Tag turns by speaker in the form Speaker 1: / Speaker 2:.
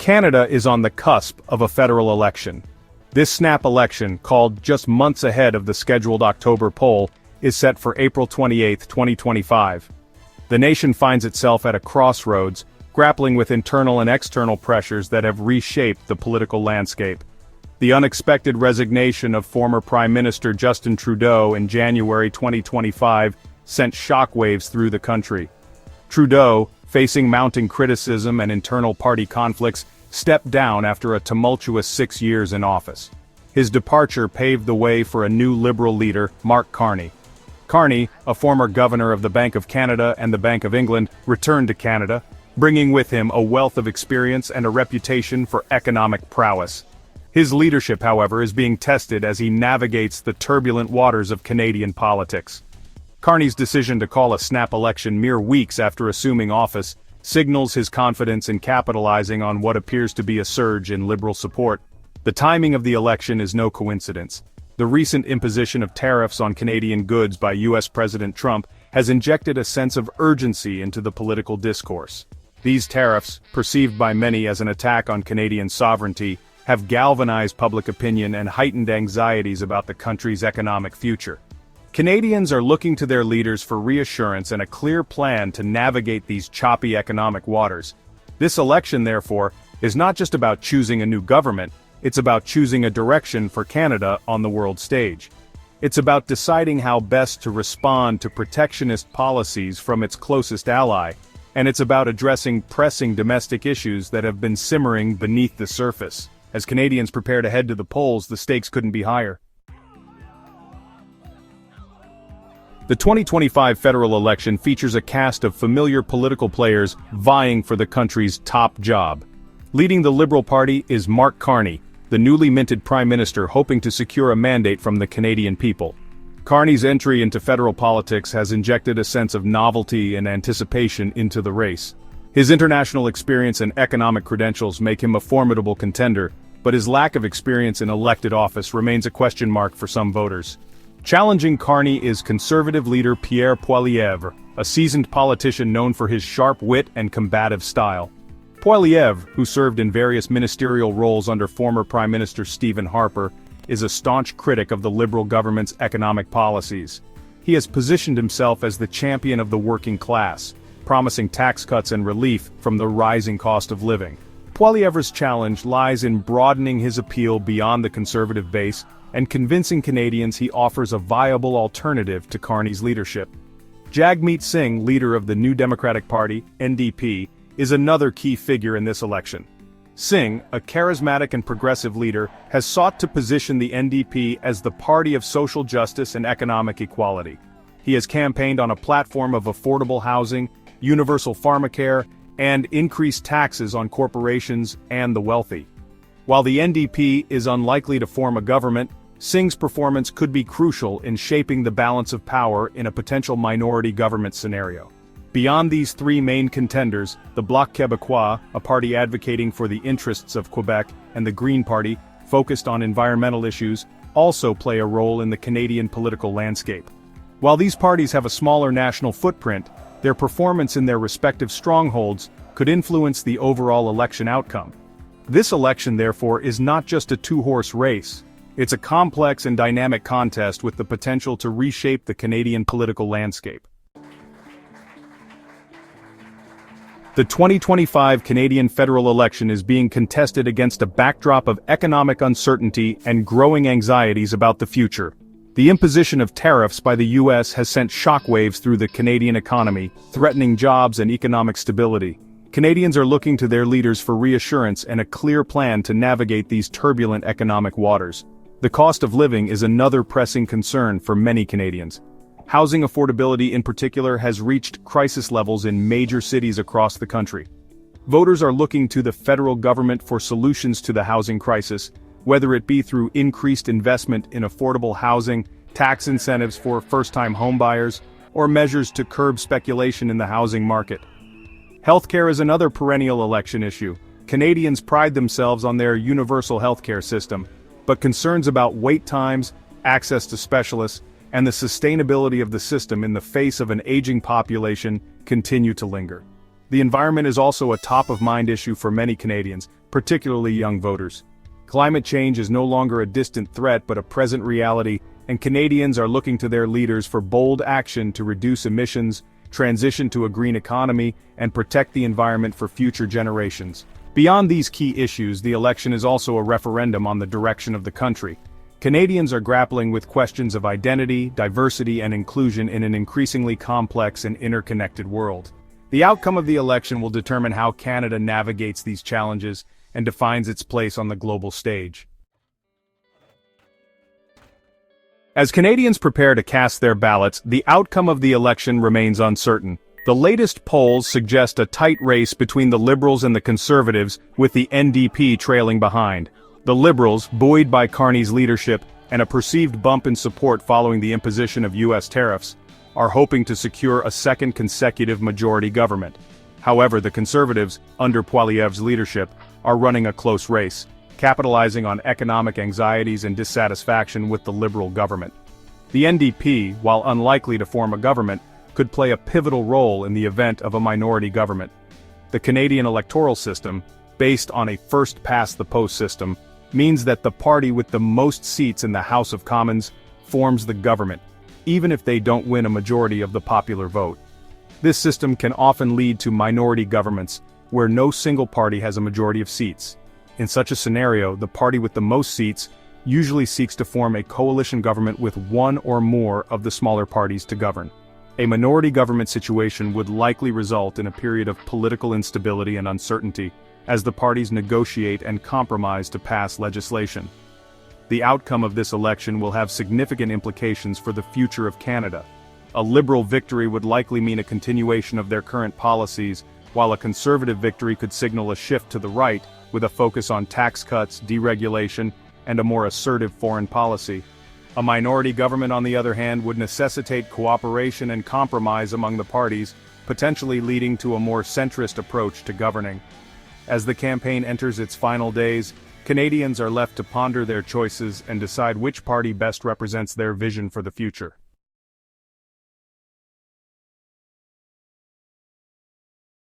Speaker 1: Canada is on the cusp of a federal election. This snap election, called just months ahead of the scheduled October poll, is set for April 28, 2025. The nation finds itself at a crossroads, grappling with internal and external pressures that have reshaped the political landscape. The unexpected resignation of former Prime Minister Justin Trudeau in January 2025 sent shockwaves through the country. Trudeau, facing mounting criticism and internal party conflicts, stepped down after a tumultuous 6 years in office. His departure paved the way for a new Liberal leader, Mark Carney. Carney, a former governor of the Bank of Canada and the Bank of England, returned to Canada, bringing with him a wealth of experience and a reputation for economic prowess. His leadership, however, is being tested as he navigates the turbulent waters of Canadian politics. Carney's decision to call a snap election mere weeks after assuming office signals his confidence in capitalizing on what appears to be a surge in Liberal support. The timing of the election is no coincidence. The recent imposition of tariffs on Canadian goods by U.S. President Trump has injected a sense of urgency into the political discourse. These tariffs, perceived by many as an attack on Canadian sovereignty, have galvanized public opinion and heightened anxieties about the country's economic future. Canadians are looking to their leaders for reassurance and a clear plan to navigate these choppy economic waters. This election, therefore, is not just about choosing a new government, it's about choosing a direction for Canada on the world stage. It's about deciding how best to respond to protectionist policies from its closest ally, and it's about addressing pressing domestic issues that have been simmering beneath the surface. As Canadians prepare to head to the polls, the stakes couldn't be higher. The 2025 federal election features a cast of familiar political players vying for the country's top job. Leading the Liberal Party is Mark Carney, the newly minted Prime Minister hoping to secure a mandate from the Canadian people. Carney's entry into federal politics has injected a sense of novelty and anticipation into the race. His international experience and economic credentials make him a formidable contender, but his lack of experience in elected office remains a question mark for some voters. Challenging Carney is Conservative leader Pierre Poilievre, a seasoned politician known for his sharp wit and combative style. Poilievre, who served in various ministerial roles under former Prime Minister Stephen Harper, is a staunch critic of the Liberal government's economic policies. He has positioned himself as the champion of the working class, promising tax cuts and relief from the rising cost of living. Poilievre's challenge lies in broadening his appeal beyond the Conservative base and convincing Canadians he offers a viable alternative to Carney's leadership. Jagmeet Singh, leader of the New Democratic Party, NDP, is another key figure in this election. Singh, a charismatic and progressive leader, has sought to position the NDP as the party of social justice and economic equality. He has campaigned on a platform of affordable housing, universal pharmacare, and increased taxes on corporations and the wealthy. While the NDP is unlikely to form a government, Singh's performance could be crucial in shaping the balance of power in a potential minority government scenario. Beyond these three main contenders, the Bloc Québécois, a party advocating for the interests of Quebec, and the Green Party, focused on environmental issues, also play a role in the Canadian political landscape. While these parties have a smaller national footprint, their performance in their respective strongholds could influence the overall election outcome. This election, therefore, is not just a two-horse race. It's a complex and dynamic contest with the potential to reshape the Canadian political landscape. The 2025 Canadian federal election is being contested against a backdrop of economic uncertainty and growing anxieties about the future. The imposition of tariffs by the U.S. has sent shockwaves through the Canadian economy, threatening jobs and economic stability. Canadians are looking to their leaders for reassurance and a clear plan to navigate these turbulent economic waters. The cost of living is another pressing concern for many Canadians. Housing affordability in particular has reached crisis levels in major cities across the country. Voters are looking to the federal government for solutions to the housing crisis, whether it be through increased investment in affordable housing, tax incentives for first-time homebuyers, or measures to curb speculation in the housing market. Healthcare is another perennial election issue. Canadians pride themselves on their universal healthcare system, but concerns about wait times, access to specialists, and the sustainability of the system in the face of an aging population continue to linger. The environment is also a top-of-mind issue for many Canadians, particularly young voters. Climate change is no longer a distant threat but a present reality, and Canadians are looking to their leaders for bold action to reduce emissions, transition to a green economy, and protect the environment for future generations. Beyond these key issues, the election is also a referendum on the direction of the country. Canadians are grappling with questions of identity, diversity, and inclusion in an increasingly complex and interconnected world. The outcome of the election will determine how Canada navigates these challenges and defines its place on the global stage. As Canadians prepare to cast their ballots, the outcome of the election remains uncertain. The latest polls suggest a tight race between the Liberals and the Conservatives, with the NDP trailing behind. The Liberals, buoyed by Carney's leadership and a perceived bump in support following the imposition of U.S. tariffs, are hoping to secure a second consecutive majority government. However, the Conservatives, under Poilievre's leadership, are running a close race, capitalizing on economic anxieties and dissatisfaction with the Liberal government. The NDP, while unlikely to form a government, could play a pivotal role in the event of a minority government. The Canadian electoral system, based on a first-past-the-post system, means that the party with the most seats in the House of Commons forms the government, even if they don't win a majority of the popular vote. This system can often lead to minority governments, where no single party has a majority of seats. In such a scenario, the party with the most seats usually seeks to form a coalition government with one or more of the smaller parties to govern. A minority government situation would likely result in a period of political instability and uncertainty, as the parties negotiate and compromise to pass legislation. The outcome of this election will have significant implications for the future of Canada. A Liberal victory would likely mean a continuation of their current policies, while a Conservative victory could signal a shift to the right, with a focus on tax cuts, deregulation, and a more assertive foreign policy. A minority government, on the other hand, would necessitate cooperation and compromise among the parties, potentially leading to a more centrist approach to governing. As the campaign enters its final days, Canadians are left to ponder their choices and decide which party best represents their vision for the future.